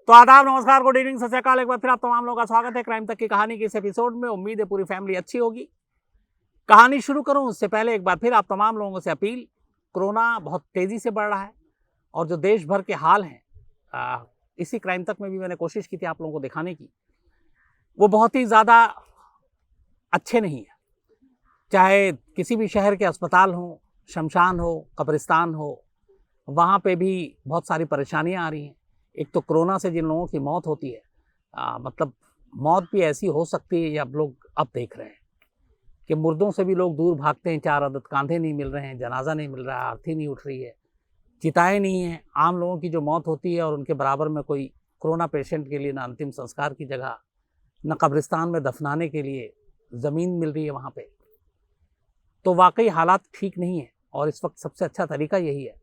तो आदाब, नमस्कार, गुड इवनिंग, सत श्री अकाल। एक बार फिर आप तमाम लोगों का स्वागत है क्राइम तक की कहानी के इस एपिसोड में। उम्मीद है पूरी फैमिली अच्छी होगी। कहानी शुरू करूं उससे पहले एक बार फिर आप तमाम लोगों से अपील, कोरोना बहुत तेजी से बढ़ रहा है और जो देश भर के हाल हैं, इसी क्राइम तक में भी मैंने कोशिश की थी आप लोगों को दिखाने की, वो बहुत ही ज़्यादा अच्छे नहीं है। चाहे किसी भी शहर के अस्पताल हो, शमशान हो, कब्रिस्तान हो, वहाँ पे भी बहुत सारी परेशानियाँ आ रही हैं। एक तो कोरोना से जिन लोगों की मौत होती है, मतलब मौत भी ऐसी हो सकती है, ये अब लोग अब देख रहे हैं कि मुर्दों से भी लोग दूर भागते हैं। 4 अदद कांधे नहीं मिल रहे हैं, जनाजा नहीं मिल रहा है, अर्थी नहीं उठ रही है, चिताएँ नहीं हैं। आम लोगों की जो मौत होती है और उनके बराबर में कोई कोरोना पेशेंट के लिए ना अंतिम संस्कार की जगह, न कब्रिस्तान में दफनाने के लिए ज़मीन मिल रही है वहाँ पे। तो वाकई हालात ठीक नहीं है और इस वक्त सबसे अच्छा तरीका यही है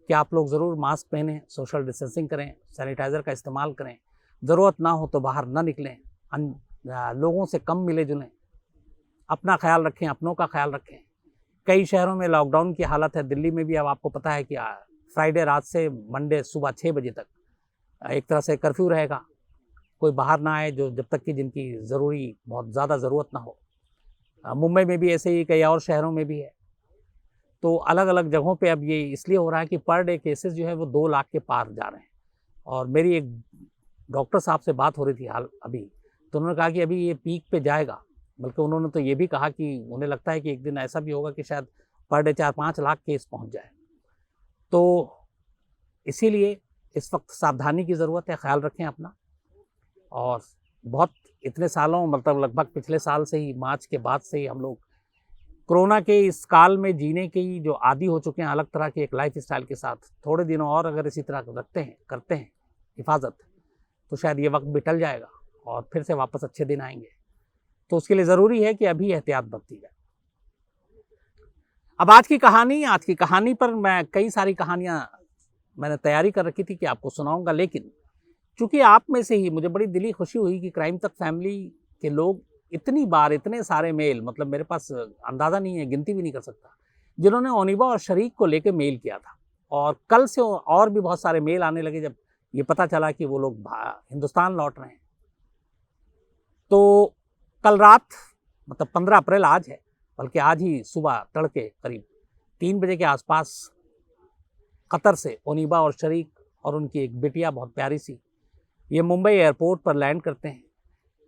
कि आप लोग ज़रूर मास्क पहनें, सोशल डिस्टेंसिंग करें, सैनिटाइज़र का इस्तेमाल करें, ज़रूरत ना हो तो बाहर ना निकलें, लोगों से कम मिले जुलें, अपना ख्याल रखें, अपनों का ख्याल रखें। कई शहरों में लॉकडाउन की हालत है। दिल्ली में भी अब आपको पता है कि फ्राइडे रात से मंडे सुबह 6 बजे तक एक तरह से कर्फ्यू रहेगा। कोई बाहर ना आए जो जब तक कि जिनकी ज़रूरी बहुत ज़्यादा ज़रूरत ना हो। मुंबई में भी ऐसे ही, कई और शहरों में भी है। तो अलग अलग जगहों पे अब ये इसलिए हो रहा है कि पर डे केसेस जो है वो 2 लाख के पार जा रहे हैं। और मेरी एक डॉक्टर साहब से बात हो रही थी हाल अभी, तो उन्होंने कहा कि अभी ये पीक पे जाएगा। बल्कि उन्होंने तो ये भी कहा कि उन्हें लगता है कि एक दिन ऐसा भी होगा कि शायद पर डे 4-5 लाख केस पहुंच जाए। तो इसीलिए इस वक्त सावधानी की ज़रूरत है, ख्याल रखें अपना। और बहुत इतने सालों, मतलब लगभग पिछले साल से ही, मार्च के बाद से ही हम लोग कोरोना के इस काल में जीने के ही जो आदी हो चुके हैं, अलग तरह के एक लाइफ स्टाइल के साथ। थोड़े दिनों और अगर इसी तरह रखते हैं, करते हैं हिफाजत, तो शायद ये वक्त भी टल जाएगा और फिर से वापस अच्छे दिन आएंगे। तो उसके लिए ज़रूरी है कि अभी एहतियात बरती जाए। अब आज की कहानी पर मैं कई सारी कहानियाँ मैंने तैयारी कर रखी थी कि आपको सुनाऊंगा, लेकिन चूंकि आप में से ही मुझे बड़ी दिली खुशी हुई कि क्राइम तक फैमिली के लोग इतनी बार, इतने सारे मेल, मतलब मेरे पास अंदाज़ा नहीं है, गिनती भी नहीं कर सकता, जिन्होंने ओनिबा और शरीक को लेकर मेल किया था। और कल से और भी बहुत सारे मेल आने लगे जब ये पता चला कि वो लोग हिंदुस्तान लौट रहे हैं। तो कल रात, मतलब 15 अप्रैल आज है, बल्कि आज ही सुबह तड़के करीब 3 बजे के आसपास कतर से ओनिबा और शरीक और उनकी एक बिटिया, बहुत प्यारी सी, ये मुंबई एयरपोर्ट पर लैंड करते हैं।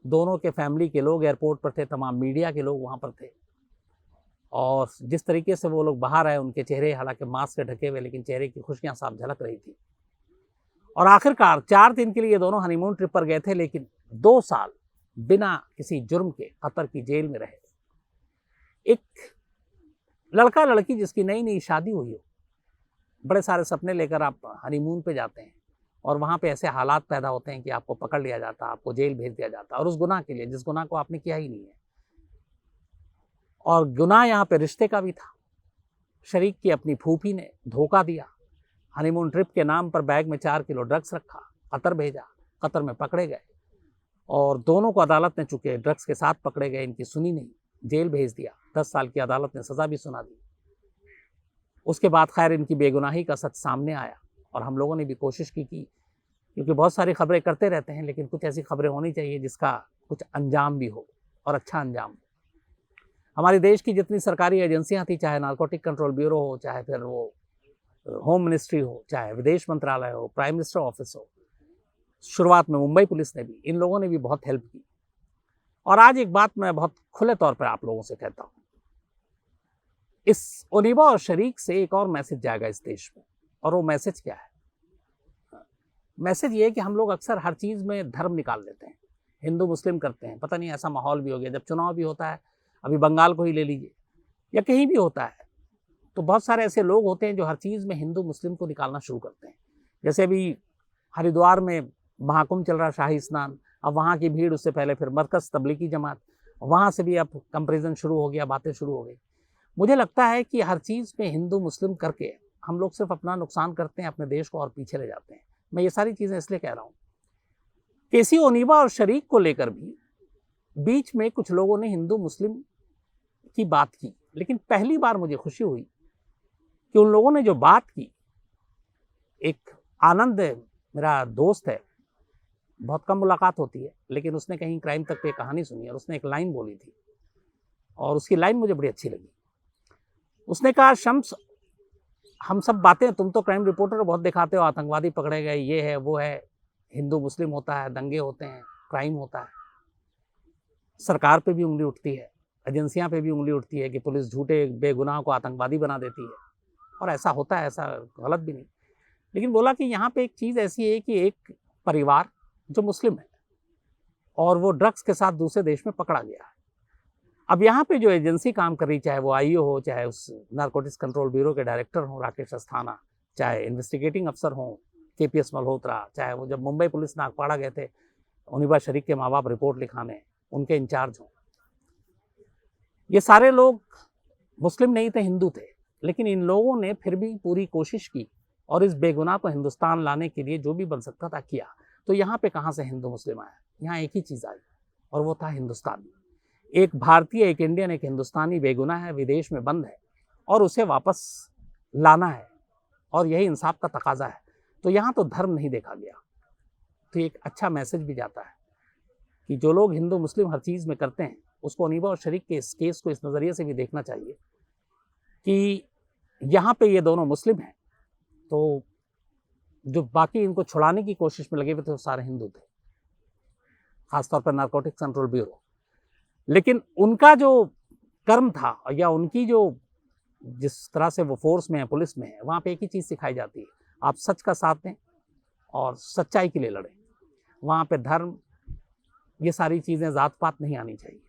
दोनों के फैमिली के लोग एयरपोर्ट पर थे, तमाम मीडिया के लोग वहाँ पर थे। और जिस तरीके से वो लोग बाहर आए, उनके चेहरे हालांकि मास्क से ढके हुए, लेकिन चेहरे की खुशियाँ साफ झलक रही थी। और आखिरकार 4 दिन के लिए ये दोनों हनीमून ट्रिप पर गए थे, लेकिन 2 साल बिना किसी जुर्म के कतर की जेल में रहे। एक लड़का लड़की जिसकी नई नई शादी हुई हो, बड़े सारे सपने लेकर आप हनीमून पे जाते हैं और वहाँ पे ऐसे हालात पैदा होते हैं कि आपको पकड़ लिया जाता, आपको जेल भेज दिया जाता, और उस गुनाह के लिए जिस गुनाह को आपने किया ही नहीं है। और गुनाह यहाँ पे रिश्ते का भी था। शरीक की अपनी फूफी ने धोखा दिया, हनीमून ट्रिप के नाम पर बैग में 4 किलो ड्रग्स रखा, कतर भेजा, कतर में पकड़े गए और दोनों को अदालत ने, चूंकि ड्रग्स के साथ पकड़े गए, इनकी सुनी नहीं, जेल भेज दिया। 10 साल की अदालत ने सज़ा भी सुना दी। उसके बाद खैर इनकी बेगुनाही का सच सामने आया और हम लोगों ने भी कोशिश की, क्योंकि बहुत सारी खबरें करते रहते हैं, लेकिन कुछ ऐसी खबरें होनी चाहिए जिसका कुछ अंजाम भी हो और अच्छा अंजाम। हमारे देश की जितनी सरकारी एजेंसियां थी, चाहे नारकोटिक कंट्रोल ब्यूरो हो, चाहे फिर वो होम मिनिस्ट्री हो, चाहे विदेश मंत्रालय हो, प्राइम मिनिस्टर ऑफिस हो, शुरुआत में मुंबई पुलिस ने भी, इन लोगों ने भी बहुत हेल्प की। और आज एक बात मैं बहुत खुले तौर पर आप लोगों से कहता हूँ, इस ओनिबा और शरीक से एक और मैसेज जाएगा इस देश में। और वो मैसेज क्या है? मैसेज ये है कि हम लोग अक्सर हर चीज़ में धर्म निकाल लेते हैं, हिंदू मुस्लिम करते हैं। पता नहीं ऐसा माहौल भी हो गया, जब चुनाव भी होता है, अभी बंगाल को ही ले लीजिए या कहीं भी होता है, तो बहुत सारे ऐसे लोग होते हैं जो हर चीज़ में हिंदू मुस्लिम को निकालना शुरू करते हैं। जैसे अभी हरिद्वार में महाकुंभ चल रहा, शाही स्नान, अब वहाँ की भीड़, उससे पहले फिर मरकज़ तबलीगी जमात, वहाँ से भी अब कंपेरिजन शुरू हो गया, बातें शुरू हो गई। मुझे लगता है कि हर चीज़ में हिंदू मुस्लिम करके हम लोग सिर्फ अपना नुकसान करते हैं, अपने देश को और पीछे ले जाते हैं। मैं ये सारी चीज़ें इसलिए कह रहा हूँ कि इसी ओनिबा और शरीक को लेकर भी बीच में कुछ लोगों ने हिंदू मुस्लिम की बात की, लेकिन पहली बार मुझे खुशी हुई कि उन लोगों ने जो बात की, एक आनंद, मेरा दोस्त है, बहुत कम मुलाकात होती है, लेकिन उसने कहीं क्राइम तक पे कहानी सुनी और उसने एक लाइन बोली थी और उसकी लाइन मुझे बड़ी अच्छी लगी। उसने कहा, शम्स, हम सब बातें तुम तो क्राइम रिपोर्टर बहुत दिखाते हो, आतंकवादी पकड़े गए, ये है वो है, हिंदू मुस्लिम होता है, दंगे होते हैं, क्राइम होता है, सरकार पे भी उंगली उठती है, एजेंसियां पे भी उंगली उठती है कि पुलिस झूठे बेगुनाह को आतंकवादी बना देती है, और ऐसा होता है, ऐसा गलत भी नहीं। लेकिन बोला कि यहाँ पे एक चीज़ ऐसी है कि एक परिवार जो मुस्लिम है और वो ड्रग्स के साथ दूसरे देश में पकड़ा गया है। अब यहाँ पे जो एजेंसी काम कर रही, चाहे वो आईओ हो, चाहे उस नारकोटिक्स कंट्रोल ब्यूरो के डायरेक्टर हों राकेश अस्थाना, चाहे इन्वेस्टिगेटिंग अफसर हों केपीएस मल्होत्रा, चाहे वो जब मुंबई पुलिस नागपाड़ा गए थे ओनिबा शरीक के माँ बाप रिपोर्ट लिखाने, उनके इंचार्ज हों, ये सारे लोग मुस्लिम नहीं थे, हिंदू थे, लेकिन इन लोगों ने फिर भी पूरी कोशिश की और इस बेगुनाह को हिंदुस्तान लाने के लिए जो भी बन सकता था किया। तो यहाँ पे कहाँ से हिंदू मुस्लिम आया? यहाँ एक ही चीज़ आई और वो था हिंदुस्तान। एक भारतीय, एक इंडियन, एक हिंदुस्तानी बेगुनाह है, विदेश में बंद है और उसे वापस लाना है, और यही इंसाफ का तकाजा है। तो यहाँ तो धर्म नहीं देखा गया। तो एक अच्छा मैसेज भी जाता है कि जो लोग हिंदू मुस्लिम हर चीज़ में करते हैं, उसको ओनिबा और शरीक के इस केस को इस नज़रिए से भी देखना चाहिए कि यहाँ पे ये दोनों मुस्लिम हैं, तो जो बाकी इनको छुड़ाने की कोशिश में लगे हुए थे वो सारे हिंदू थे, खासतौर पर नारकोटिक्स कंट्रोल ब्यूरो। लेकिन उनका जो कर्म था या उनकी जो जिस तरह से वो फोर्स में है, पुलिस में है, वहाँ पे एक ही चीज़ सिखाई जाती है, आप सच का साथ दें और सच्चाई के लिए लड़ें। वहाँ पे धर्म, ये सारी चीज़ें ज़ात पात नहीं आनी चाहिए।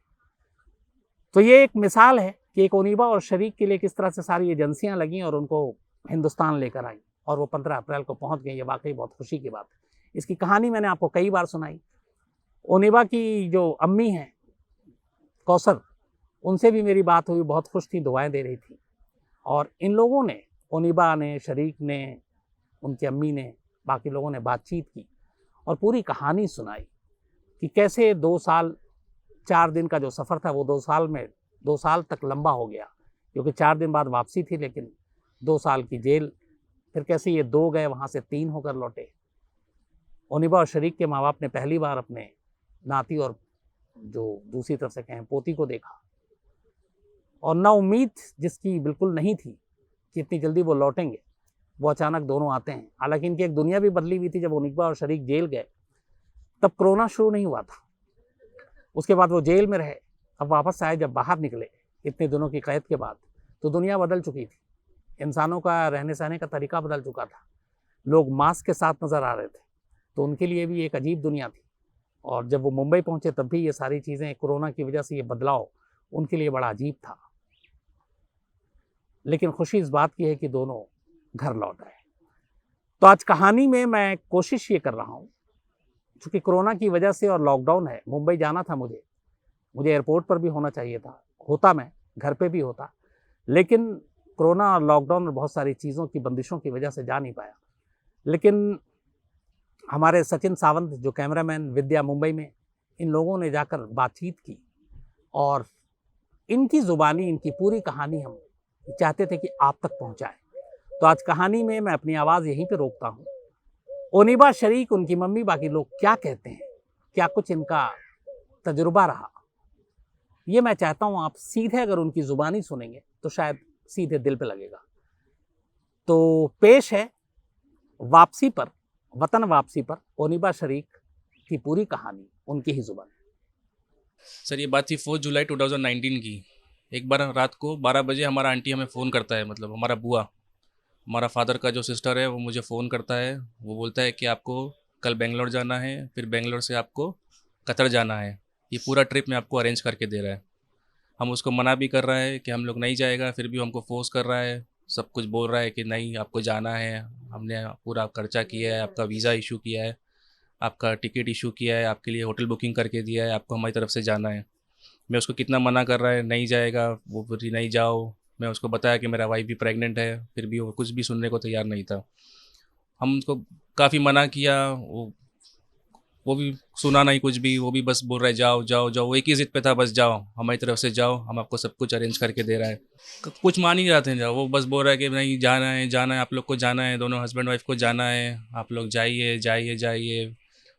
तो ये एक मिसाल है कि एक ओनिबा और शरीक के लिए किस तरह से सारी एजेंसियां लगीं और उनको हिंदुस्तान लेकर आई और वो 15 अप्रैल को पहुंच गई। ये वाकई बहुत खुशी की बात है। इसकी कहानी मैंने आपको कई बार सुनाई। ओनिबा की जो अम्मी हैं कौसर, उनसे भी मेरी बात हुई, बहुत खुश थी, दुआएं दे रही थी। और इन लोगों ने, ओनिबा ने, शरीक ने, उनकी अम्मी ने, बाकी लोगों ने बातचीत की और पूरी कहानी सुनाई कि कैसे 2 साल 4 दिन का जो सफ़र था वो 2 साल तक लंबा हो गया, क्योंकि 4 दिन बाद वापसी थी, लेकिन 2 साल की जेल। फिर कैसे ये 2 गए, वहाँ से 3 होकर लौटे। ओनिबा और शरीक के माँ बाप ने पहली बार अपने नाती और जो दूसरी तरफ से कहें पोती को देखा, और ना उम्मीद जिसकी बिल्कुल नहीं थी कि इतनी जल्दी वो लौटेंगे, वो अचानक दोनों आते हैं। हालांकि इनकी एक दुनिया भी बदली हुई थी। जब ओनिबा और शरीक जेल गए तब कोरोना शुरू नहीं हुआ था, उसके बाद वो जेल में रहे। अब वापस आए, जब बाहर निकले इतने दिनों की कैद के बाद, तो दुनिया बदल चुकी थी। इंसानों का रहने सहने का तरीका बदल चुका था। लोग मास्क के साथ नज़र आ रहे थे, तो उनके लिए भी एक अजीब दुनिया थी। और जब वो मुंबई पहुंचे तब भी ये सारी चीज़ें, कोरोना की वजह से ये बदलाव उनके लिए बड़ा अजीब था। लेकिन खुशी इस बात की है कि दोनों घर लौट आए। तो आज कहानी में मैं कोशिश ये कर रहा हूँ, चूँकि कोरोना की वजह से और लॉकडाउन है, मुंबई जाना था मुझे एयरपोर्ट पर भी होना चाहिए था, होता मैं घर पे भी होता, लेकिन कोरोना और लॉकडाउन और बहुत सारी चीज़ों की बंदिशों की वजह से जा नहीं पाया। लेकिन हमारे सचिन सावंत जो कैमरामैन, विद्या मुंबई में, इन लोगों ने जाकर बातचीत की और इनकी ज़ुबानी, इनकी पूरी कहानी हम चाहते थे कि आप तक पहुंचाएं। तो आज कहानी में मैं अपनी आवाज़ यहीं पे रोकता हूं। ओनिबा शरीक, उनकी मम्मी, बाकी लोग क्या कहते हैं, क्या कुछ इनका तजुर्बा रहा, ये मैं चाहता हूं आप सीधे अगर उनकी ज़ुबानी सुनेंगे तो शायद सीधे दिल पे लगेगा। तो पेश है वापसी पर, वतन वापसी पर ओनिबा शरीक की पूरी कहानी उनकी ही ज़ुबान। सर ये बात थी 4 जुलाई 2019 की। एक बार रात को 12 बजे हमारा आंटी हमें फ़ोन करता है, मतलब हमारा बुआ, हमारा फादर का जो सिस्टर है वो मुझे फ़ोन करता है। वो बोलता है कि आपको कल बेंगलोर जाना है, फिर बेंगलोर से आपको कतर जाना है, ये पूरा ट्रिप में आपको अरेंज करके दे रहा है। हम उसको मना भी कर रहे हैं कि हम लोग नहीं जाएगा, फिर भी हमको फोर्स कर रहा है, सब कुछ बोल रहा है कि नहीं आपको जाना है, हमने पूरा खर्चा किया है, आपका वीज़ा इशू किया है, आपका टिकट इशू किया है, आपके लिए होटल बुकिंग करके दिया है, आपको हमारी तरफ से जाना है। मैं उसको कितना मना कर रहा है, नहीं जाएगा, वो बोली नहीं जाओ। मैं उसको बताया कि मेरा वाइफ भी प्रेग्नेंट है, फिर भी वो कुछ भी सुनने को तैयार नहीं था। हम उसको काफ़ी मना किया, वो भी सुना नहीं कुछ भी, वो भी बस बोल रहा है जाओ जाओ जाओ, वो एक ही ज़िद पे था, बस जाओ हमारी तरफ से जाओ, हम आपको सब कुछ अरेंज करके दे रहा है। कुछ मान ही जाते हैं, जाओ, वो बस बोल रहा है कि नहीं जाना है, आप लोग को जाना है, दोनों हस्बैंड वाइफ को जाना है, आप लोग जाइए जाइए जाइए।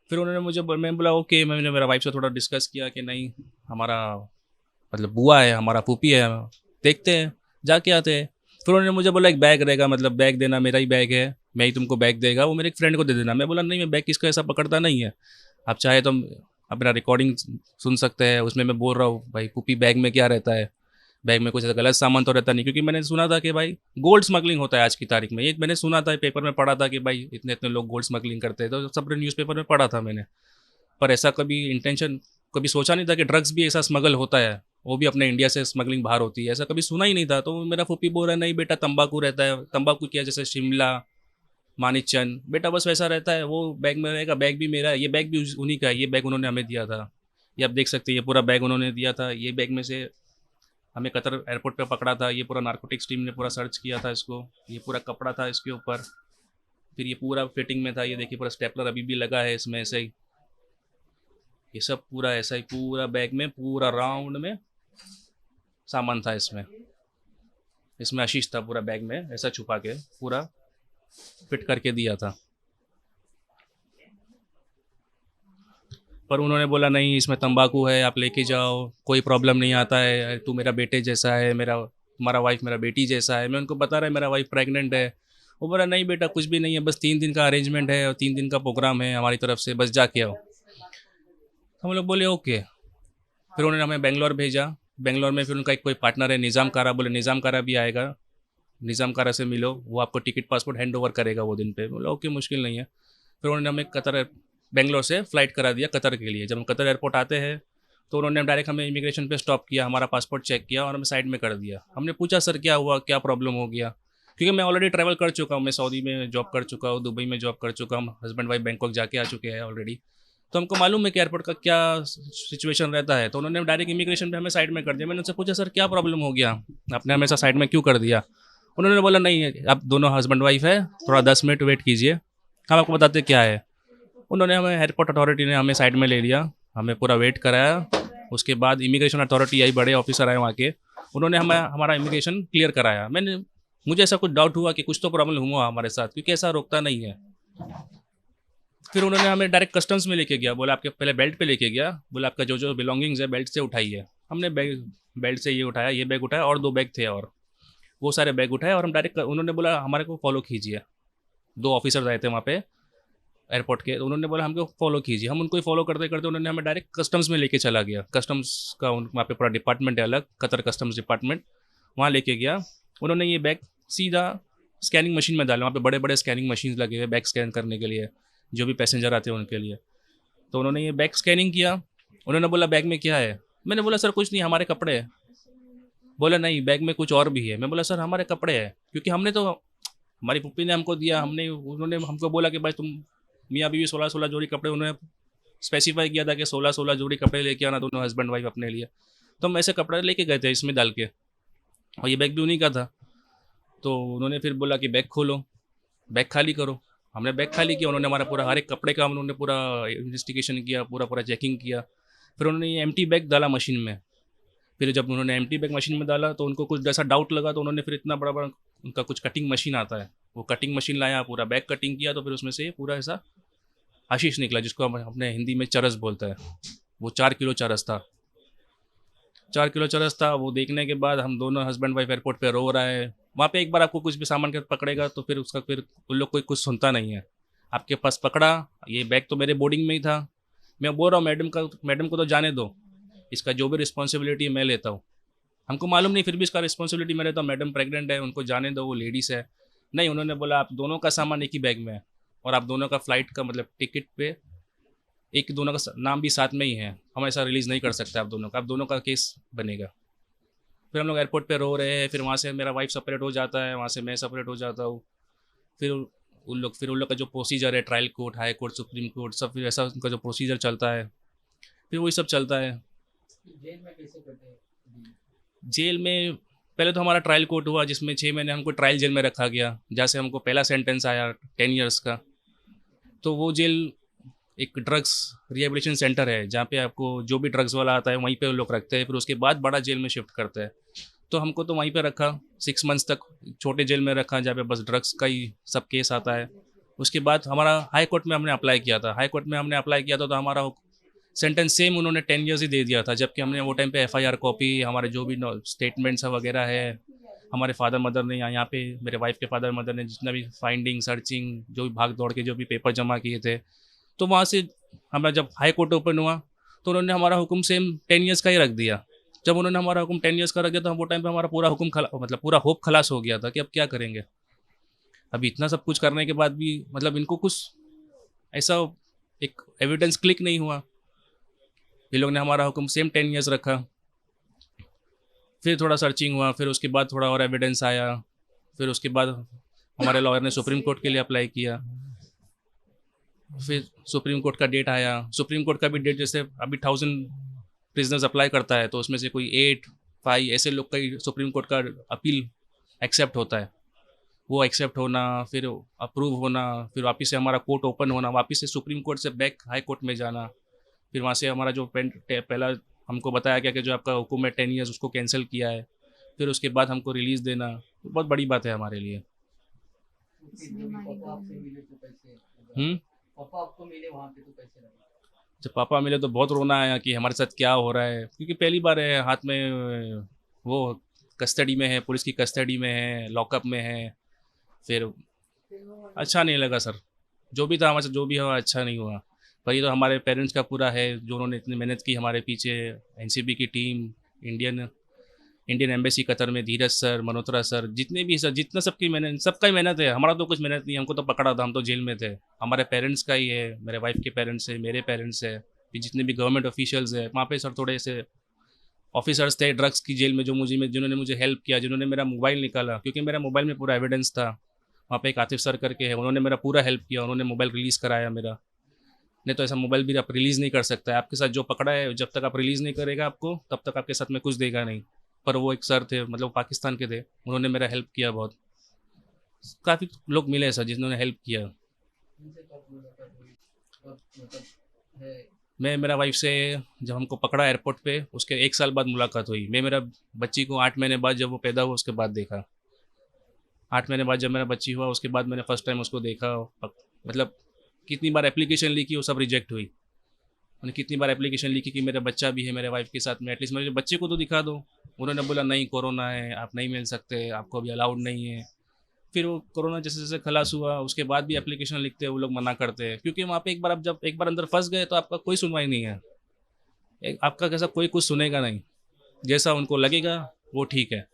फिर उन्होंने मैं बोला ओके, मैंने मेरा वाइफ से थोड़ा डिस्कस किया कि नहीं, हमारा मतलब बुआ है, हमारा फूफी है, देखते हैं, जाके आते हैं। फिर उन्होंने मुझे बोला एक बैग रहेगा, मतलब बैग देना, मेरा ही बैग है, मैं ही तुमको बैग देगा, वो मेरे एक फ्रेंड को दे देना। मैं बोला नहीं, मैं बैग किसका ऐसा पकड़ता नहीं है, आप चाहे तो अपना रिकॉर्डिंग सुन सकते हैं, उसमें मैं बोल रहा हूँ भाई पुप्पी बैग में क्या रहता है, बैग में कुछ ऐसा गलत सामान तो रहता नहीं, क्योंकि मैंने सुना था कि भाई गोल्ड स्मगलिंग होता है आज की तारीख में, ये मैंने सुना था, पेपर में पढ़ा था कि भाई इतने इतने लोग गोल्ड स्मगलिंग करते हैं, तो सब न्यूज़पेपर में पढ़ा था मैंने। पर ऐसा कभी इंटेंशन, कभी सोचा नहीं था कि ड्रग्स भी ऐसा स्मगल होता है, वो भी अपने इंडिया से स्मगलिंग बाहर होती है, ऐसा कभी सुना ही नहीं था। तो मेरा फूफी बोल रहा है नहीं बेटा, तंबाकू रहता है, तंबाकू क्या, जैसे शिमला, मानिकचंद, बेटा बस वैसा रहता है, वो बैग में रहेगा, बैग भी मेरा है, ये बैग भी उन्हीं का है, ये बैग उन्होंने हमें दिया था, ये आप देख सकते हैं, ये पूरा बैग उन्होंने दिया था, ये बैग में से हमें कतर एयरपोर्ट पे पकड़ा था, ये पूरा नार्कोटिक्स टीम ने पूरा सर्च किया था इसको, ये पूरा कपड़ा था इसके ऊपर, फिर ये पूरा फिटिंग में था, ये देखिए पूरा स्टेपलर अभी भी लगा है इसमें ऐसे ही, ये सब पूरा ऐसा ही पूरा बैग में पूरा राउंड में सामान था इसमें, इसमें आशीष था पूरा बैग में ऐसा छुपा के पूरा फिट करके दिया था। पर उन्होंने बोला नहीं, इसमें तंबाकू है, आप लेके जाओ, कोई प्रॉब्लम नहीं आता है, तू मेरा बेटे जैसा है, मेरा तुम्हारा वाइफ मेरा बेटी जैसा है। मैं उनको बता रहा है मेरा वाइफ प्रेग्नेंट है, वो बोला नहीं बेटा कुछ भी नहीं है, बस 3 दिन का अरेंजमेंट है और 3 दिन का प्रोग्राम है हमारी तरफ से, बस जाके आओ। हम लोग बोले ओके। फिर उन्होंने हमें बेंगलोर भेजा, बेंगलोर में फिर उनका एक कोई पार्टनर है निज़ाम कारा, बोले निज़ाम कारा भी आएगा, निज़ाम कारा से मिलो, वो आपको टिकट पासपोर्ट हैंड ओवर करेगा वो दिन पे। बोला ओके, मुश्किल नहीं है। फिर उन्होंने हमें कतर, बेंगलोर से फ़्लाइट करा दिया कतर के लिए। जब हम कतर एयरपोर्ट आते हैं तो उन्होंने डायरेक्ट हमें इमिग्रेशन पे स्टॉप किया, हमारा पासपोर्ट चेक किया और हमें साइड में कर दिया। हमने पूछा सर क्या हुआ, क्या प्रॉब्लम हो गया, क्योंकि मैं ऑलरेडी ट्रैवल कर चुका हूँ, मैं सऊदी में जॉब कर चुका हूँ, दुबई में जॉब कर चुका हूँ, हस्बैंड वाइफ बैंकॉक जाके आ चुके हैं ऑलरेडी, तो हमको मालूम है कि एयरपोर्ट का क्या सिचुएशन रहता है। तो उन्होंने डायरेक्ट इमिग्रेशन पे हमें साइड में कर दिया। मैंने उनसे पूछा सर क्या प्रॉब्लम हो गया, आपने हमेशा साइड में क्यों कर दिया। उन्होंने बोला नहीं, आप दोनों हस्बैंड वाइफ है, थोड़ा 10 मिनट वेट कीजिए, हम आपको बताते क्या है। उन्होंने हमें, एयरपोर्ट अथॉरिटी ने हमें साइड में ले लिया, हमें पूरा वेट कराया। उसके बाद इमिग्रेशन अथॉरिटी आई, बड़े ऑफिसर आए वहाँ के, उन्होंने हमें हमारा इमिग्रेशन क्लियर कराया। मुझे ऐसा कुछ डाउट हुआ कि कुछ तो प्रॉब्लम हुआ हमारे साथ, क्योंकि ऐसा रोकता नहीं है। फिर उन्होंने हमें डायरेक्ट कस्टम्स में लेके गया, बोला आपके पहले बेल्ट पे लेके गया, बोला आपका जो जो बिलोंगिंग्स है बेल्ट से उठाइए। हमने बेल्ट से ये उठाया, ये बैग उठाया और 2 बैग थे और वो सारे बैग उठाए और हम डायरेक्ट, उन्होंने बोला हमारे को फॉलो कीजिए। 2 ऑफिसर्स आए थे वहाँ पे एयरपोर्ट के, उन्होंने बोला हमको फॉलो कीजिए। हम उनको ही फॉलो करते करते उन्होंने हमें डायरेक्ट कस्टम्स में लेके चला गया। कस्टम्स का वहाँ पे पूरा डिपार्टमेंट है अलग, कतर कस्टम्स डिपार्टमेंट, वहाँ लेके गया। उन्होंने ये बैग सीधा स्कैनिंग मशीन में डाला, वहाँ पे बड़े बड़े स्कैनिंग मशीन लगे हुए बैग स्कैन करने के लिए, जो भी पैसेंजर आते हैं उनके लिए। तो उन्होंने ये बैग स्कैनिंग किया। उन्होंने बोला बैग में क्या है, मैंने बोला सर कुछ नहीं, हमारे कपड़े हैं। बोला नहीं, बैग में कुछ और भी है। मैं बोला सर हमारे कपड़े हैं, क्योंकि हमने तो, हमारी पुप्पी ने हमको दिया, उन्होंने हमको बोला कि भाई तुम मियाँ बीवी 16-16 जोड़ी कपड़े, उन्होंने स्पेसिफाई किया था कि 16-16 जोड़ी कपड़े लेके आना दोनों हस्बैंड वाइफ अपने लिए। तो हम ऐसे कपड़े लेके गए थे इसमें डाल के, और ये बैग भी उन्हीं का था। तो उन्होंने फिर बोला कि बैग खोलो, बैग खाली करो। हमने बैग खाली किया, उन्होंने हमारा पूरा हर एक कपड़े का उन्होंने पूरा इन्वेस्टिगेशन किया, पूरा पूरा चेकिंग किया। फिर उन्होंने ये एम्प्टी बैग डाला मशीन में। फिर जब उन्होंने एम्प्टी बैग मशीन में डाला तो उनको कुछ जैसा डाउट लगा, तो उन्होंने फिर इतना बड़ा बड़ा उनका कुछ कटिंग मशीन आता है, वो कटिंग मशीन लाया, पूरा बैग कटिंग किया। तो फिर उसमें से पूरा ऐसा आशीष निकला, जिसको हम अपने हिंदी में चरस बोलता है। वो 4 किलो चरस था, 4 किलो चरस था। वो देखने के बाद हम दोनों हस्बैंड वाइफ एयरपोर्ट पे रो रहा है। वहाँ पे एक बार आपको कुछ भी सामान के पकड़ेगा तो फिर उसका फिर उन लोग कोई कुछ सुनता नहीं है। आपके पास पकड़ा, ये बैग तो मेरे बोर्डिंग में ही था। मैं बोल रहा हूँ मैडम को तो जाने दो, इसका जो भी रिस्पॉन्सिबिलिटी मैं लेता हूँ। हमको मालूम नहीं, फिर भी इसका रिस्पॉन्सिबिलिटी मैं लेता हूँ। मैडम प्रेग्नेंट है, उनको जाने दो, वो लेडीज़ है। नहीं, उन्होंने बोला आप दोनों का सामान एक ही बैग में है, और आप दोनों का फ़्लाइट का मतलब टिकट पे एक दोनों का नाम भी साथ में ही है, हम ऐसा रिलीज़ नहीं कर सकते आप दोनों का केस बनेगा। फिर हम लोग एयरपोर्ट पे रो रहे हैं। फिर वहाँ से मेरा वाइफ सेपरेट हो जाता है, वहाँ से मैं सेपरेट हो जाता हूँ। फिर उन लोग का जो प्रोसीजर है, trial court, high court, supreme court, सब फिर ऐसा उनका जो प्रोसीजर चलता है, फिर वही सब चलता है। जेल में कैसे कटे? जेल में पहले तो हमारा ट्रायल कोर्ट हुआ, जिसमें 6 महीने हमको ट्रायल जेल में रखा गया, जहाँ से हमको पहला सेंटेंस आया 10 ईयर्स का। तो वो जेल एक ड्रग्स रिहेबिलिटेशन सेंटर है, जहाँ पे आपको जो भी ड्रग्स वाला आता है वहीं पे वो लोग रखते हैं। फिर उसके बाद बड़ा जेल में शिफ्ट करते हैं। तो हमको तो वहीं पे रखा 6 मंथ्स तक, छोटे जेल में रखा, जहाँ पे बस ड्रग्स का ही सब केस आता है। उसके बाद हमारा हाई कोर्ट में हमने अप्लाई किया था। हाई कोर्ट में हमने अप्लाई किया था तो हमारा सेंटेंस सेम उन्होंने 10 ईयर्स ही दे दिया था, जबकि हमने वो टाइम पे एफआईआर कॉपी, हमारे जो भी स्टेटमेंट्स वगैरह है, हमारे फादर मदर ने यहाँ पे, मेरे वाइफ के फादर मदर ने जितना भी फाइंडिंग सर्चिंग जो भी भाग दौड़ के जो भी पेपर जमा किए थे, तो वहाँ से हमारा जब हाई कोर्ट ओपन हुआ तो उन्होंने हमारा हुक्म सेम 10 ईयर्स का ही रख दिया। जब उन्होंने हमारा हुक्म 10 ईयर्स का रख दिया तो हम वो टाइम पे हमारा पूरा हुक्म मतलब पूरा होप खलास हो गया था कि अब क्या करेंगे। अभी इतना सब कुछ करने के बाद भी मतलब इनको कुछ ऐसा एक एविडेंस क्लिक नहीं हुआ। ये लोग ने हमारा हुक्म सेम 10 ईयर्स रखा। फिर थोड़ा सर्चिंग हुआ, फिर उसके बाद थोड़ा और एविडेंस आया, फिर उसके बाद हमारे लॉयर ने सुप्रीम कोर्ट के लिए अप्लाई किया। फिर सुप्रीम कोर्ट का डेट आया। सुप्रीम कोर्ट का भी डेट जैसे अभी 1000 प्रिजनर्स अप्लाई करता है तो उसमें से कोई 8, 5 ऐसे लोग का ही सुप्रीम कोर्ट का अपील एक्सेप्ट होता है। वो एक्सेप्ट होना, फिर अप्रूव होना, फिर वापस से हमारा कोर्ट ओपन होना, वापस से सुप्रीम कोर्ट से बैक हाई कोर्ट में जाना, फिर वहाँ से हमारा जो पहला हमको बताया गया कि जो आपका हुक्म है 10 ईयर्स उसको कैंसिल किया है, फिर उसके बाद हमको रिलीज़ देना, तो बहुत बड़ी बात है हमारे लिए। पापा आपको मिले वहाँ पे तो कैसे लगा? जब पापा मिले तो बहुत रोना आया कि हमारे साथ क्या हो रहा है, क्योंकि पहली बार है हाथ में वो कस्टडी में है, पुलिस की कस्टडी में है, लॉकअप में है। फिर अच्छा नहीं लगा सर, जो भी था हमारे साथ जो भी हुआ अच्छा नहीं हुआ। पर ये तो हमारे पेरेंट्स का पूरा है जो उन्होंने इतनी मेहनत की हमारे पीछे, एनसीबी की टीम, इंडियन एम्बेसी कतर में धीरज सर, मल्होत्रा सर, जितने भी सर, जितना सबकी मेहनत, सबका ही मेहनत है। हमारा तो कुछ मेहनत नहीं, हमको तो पकड़ा था, हम तो जेल में थे। हमारे पेरेंट्स का ही है, मेरे वाइफ के पेरेंट्स है, मेरे पेरेंट्स है, फिर जितने भी गवर्नमेंट ऑफिशियल्स है वहाँ पे सर, थोड़े से ऑफिसर्स थे ड्रग्स की जेल में जो जिन्होंने मुझे हेल्प किया, जिन्होंने मेरा मोबाइल निकाला, क्योंकि मेरा मोबाइल में पूरा एविडेंस था। वहाँ पे एक आतिफ सर करके है, उन्होंने मेरा पूरा हेल्प किया, उन्होंने मोबाइल रिलीज़ कराया मेरा। नहीं तो ऐसा मोबाइल भी आप रिलीज़ नहीं कर सकता है, आपके साथ जो पकड़ा है जब तक आप रिलीज़ नहीं करेगा आपको, तब तक आपके साथ में कुछ देगा नहीं। पर वो एक सर थे, मतलब पाकिस्तान के थे, उन्होंने मेरा हेल्प किया बहुत। काफ़ी लोग मिले सर जिन्होंने हेल्प किया। मैं मेरा वाइफ से जब हमको पकड़ा एयरपोर्ट पे उसके 1 साल बाद मुलाकात हुई। मैं मेरा बच्ची को 8 महीने बाद जब वो पैदा हुआ उसके बाद देखा। 8 महीने बाद जब मेरा बच्ची हुआ उसके बाद मैंने फर्स्ट टाइम उसको देखा। मतलब कितनी बार एप्लीकेशन लिखी वो सब रिजेक्ट हुई। मैंने कितनी बार एप्लीकेशन लिखी कि मेरा बच्चा भी है मेरे वाइफ के साथ में, एटलीस्ट मेरे बच्चे को तो दिखा दो। उन्होंने बोला नहीं कोरोना है, आप नहीं मिल सकते, आपको अभी अलाउड नहीं है। फिर वो कोरोना जैसे जैसे खलास हुआ उसके बाद भी एप्लीकेशन लिखते हैं वो लोग मना करते हैं, क्योंकि वहाँ पे एक बार आप जब एक बार अंदर फंस गए तो आपका कोई सुनवाई नहीं है। आपका कैसा कोई कुछ सुनेगा नहीं, जैसा उनको लगेगा वो ठीक है।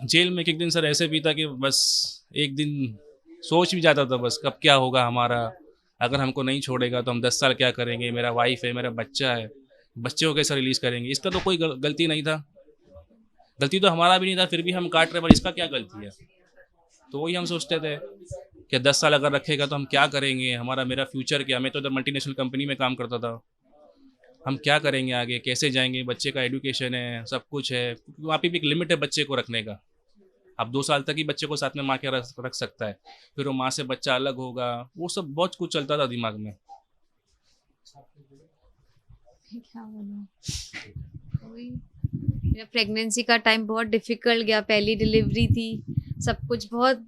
जेल में एक एक दिन सर ऐसे बीता कि बस एक दिन सोच भी जाता था बस कब क्या होगा हमारा। अगर हमको नहीं छोड़ेगा तो हम 10 साल क्या करेंगे, मेरा वाइफ है, मेरा बच्चा है, बच्चे को कैसे रिलीज़ करेंगे। इसका तो कोई गलती नहीं था, गलती तो हमारा भी नहीं था, फिर भी हम काट रहे, पर इसका क्या गलती है। तो वही हम सोचते थे कि 10 साल अगर रखेगा तो हम क्या करेंगे, हमारा मेरा फ्यूचर क्या। मैं तो इधर मल्टीनेशनल कंपनी में काम करता था, हम क्या करेंगे आगे, कैसे जाएंगे, बच्चे का एजुकेशन है, सब कुछ है। वहाँ पे भी एक लिमिट है बच्चे को रखने का। आप 2 साल तक ही बच्चे को साथ में माँ के रख सकता है, फिर वो माँ से बच्चा अलग होगा, वो सब बहुत कुछ चलता था दिमाग में। क्या बोलूं, वही मेरा प्रेगनेंसी का टाइम बहुत डिफिकल्ट गया। पहली डिलीवरी थी, सब कुछ बहुत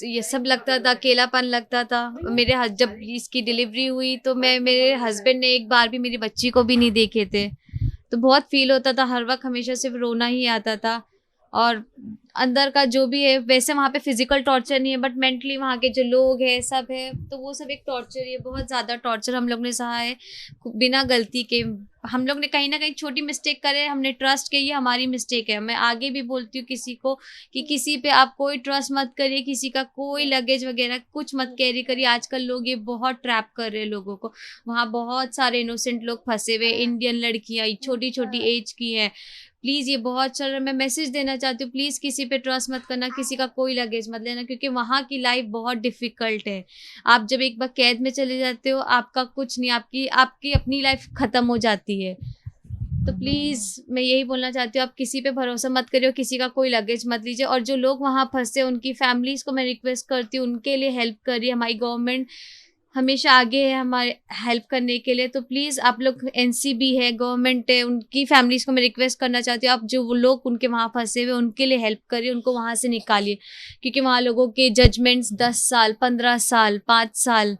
ये सब लगता था, अकेलापन लगता था। जब इसकी डिलीवरी हुई तो मेरे हस्बैंड ने एक बार भी मेरी बच्ची को भी नहीं देखे थे, तो बहुत फील होता था। हर वक्त हमेशा सिर्फ रोना ही आता था। और अंदर का जो भी है, वैसे वहाँ पे फिजिकल टॉर्चर नहीं है बट मेंटली वहाँ के जो लोग हैं सब है, तो वो सब एक टॉर्चर है। बहुत ज़्यादा टॉर्चर हम लोग ने सहा है बिना गलती के। हम लोग ने कहीं ना कहीं छोटी मिस्टेक करे, हमने ट्रस्ट किया, ये हमारी मिस्टेक है। मैं आगे भी बोलती हूँ किसी को कि किसी पे आप कोई ट्रस्ट मत करिए, किसी का कोई लगेज वगैरह कुछ मत कैरी करिए। आजकल लोग ये बहुत ट्रैप कर रहे हैं लोगों को। वहाँ बहुत सारे इनोसेंट लोग फंसे हुए, इंडियन लड़कियाँ छोटी छोटी एज की हैं। प्लीज़ ये बहुत चल रहा, मैं मैसेज देना चाहती हूँ, प्लीज़ किसी पे ट्रस्ट मत करना, किसी का कोई लगेज मत लेना, क्योंकि वहाँ की लाइफ बहुत डिफ़िकल्ट है। आप जब एक बार कैद में चले जाते हो, आपका कुछ नहीं, आपकी अपनी लाइफ ख़त्म हो जाती है। तो प्लीज़ मैं यही बोलना चाहती हूँ, आप किसी पे भरोसा मत करिए, किसी का कोई लगेज मत लीजिए। और जो लोग वहाँ फंसे उनकी फैमिलीज़ को मैं रिक्वेस्ट करती हूँ, उनके लिए हेल्प करिए। हमारी गवर्नमेंट हमेशा आगे है हमारे हेल्प करने के लिए। तो प्लीज़ आप लोग, एनसीबी है, गवर्नमेंट है, उनकी फैमिलीज़ को मैं रिक्वेस्ट करना चाहती हूँ, आप जो वो लोग उनके वहाँ फंसे हुए उनके लिए हेल्प करिए, उनको वहाँ से निकालिए, क्योंकि वहाँ लोगों के जजमेंट्स 10 साल, 15 साल, 5 साल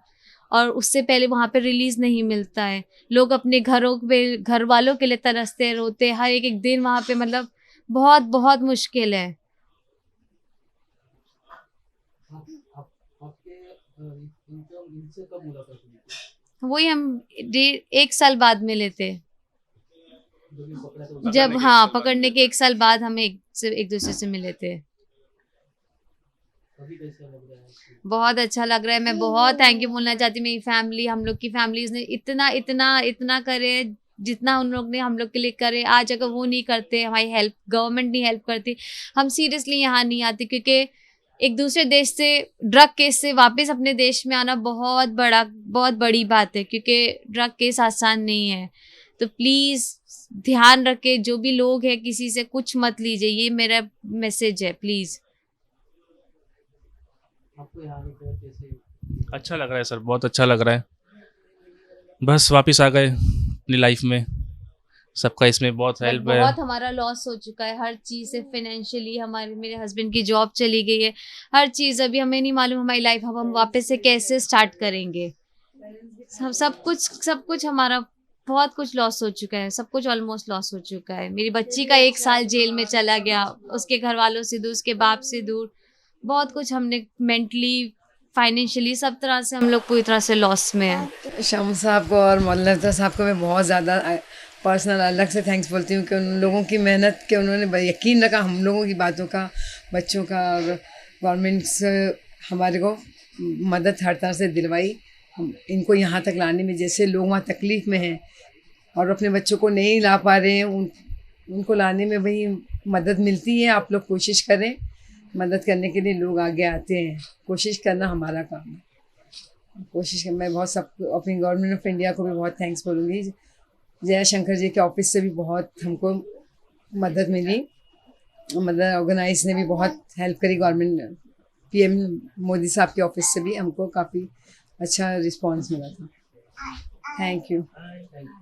और उससे पहले वहाँ पे रिलीज़ नहीं मिलता है। लोग अपने घर वालों के लिए तरसते हैं, रोते हैं हर एक दिन वहाँ पे, मतलब बहुत बहुत मुश्किल है। वही हम 1 साल बाद मिले थे, जब हाँ पकड़ने के 1 साल बाद हम एक दूसरे से मिले थे। बहुत अच्छा लग रहा है। मैं बहुत थैंक यू बोलना चाहती हूँ मेरी फैमिली, हम लोग की फैमिलीज ने इतना इतना इतना करे, जितना उन लोग ने हम लोग के लिए करे। आज अगर वो नहीं करते, हमारी हेल्प, गवर्नमेंट नहीं हेल्प करती, हम सीरियसली यहाँ नहीं आते, क्योंकि एक दूसरे देश से ड्रग केस से वापस अपने देश में आना बहुत बड़ी बात है, क्योंकि ड्रग केस आसान नहीं है। तो प्लीज़ ध्यान रखे, जो भी लोग हैं किसी से कुछ मत लीजिए, ये मेरा मैसेज है प्लीज़। अच्छा लग रहा है सर, बहुत अच्छा लग रहा है। बस वापस आ गए अपनी लाइफ में, सबका इसमें बहुत हेल्प है। बहुत हमारा लॉस हो चुका है हर चीज़ से, फाइनेंशियली मेरे हस्बैंड की जॉब चली गई है, हर चीज़। अभी हमें नहीं मालूम हमारी लाइफ अब हम वापस से कैसे स्टार्ट करेंगे। सब कुछ हमारा बहुत कुछ लॉस हो चुका है, सब कुछ ऑलमोस्ट लॉस हो चुका है। मेरी बच्ची का 1 साल जेल में चला गया, उसके घर वालों से दूर, उसके बाप से दूर, बहुत कुछ हमने मेंटली, फाइनेंशियली, सब तरह से हम लोग पूरी तरह से लॉस में है। शाम साहब को और मौलाना साहब को मैं बहुत ज़्यादा पर्सनल अलग से थैंक्स बोलती हूँ कि उन लोगों की मेहनत के उन्होंने यकीन रखा हम लोगों की बातों का, बच्चों का, और गवर्नमेंट से हमारे को मदद हर तरह से दिलवाई। इनको यहाँ तक लाने में, जैसे लोग वहाँ तकलीफ़ में हैं और अपने बच्चों को नहीं ला पा रहे हैं, उनको लाने में भाई मदद मिलती है। आप लोग कोशिश करें, मदद करने के लिए लोग आगे आते हैं, कोशिश करना हमारा काम है। कोशिश कर, मैं बहुत सब अपनी गवर्नमेंट ऑफ इंडिया को भी बहुत थैंक्स बोलूँगी। जयशंकर जी के ऑफिस से भी बहुत हमको मदद मिली, मदद ऑर्गेनाइज ने भी बहुत हेल्प करी। गवर्नमेंट पीएम मोदी साहब के ऑफिस से भी हमको काफ़ी अच्छा रिस्पांस मिला था। Thank you.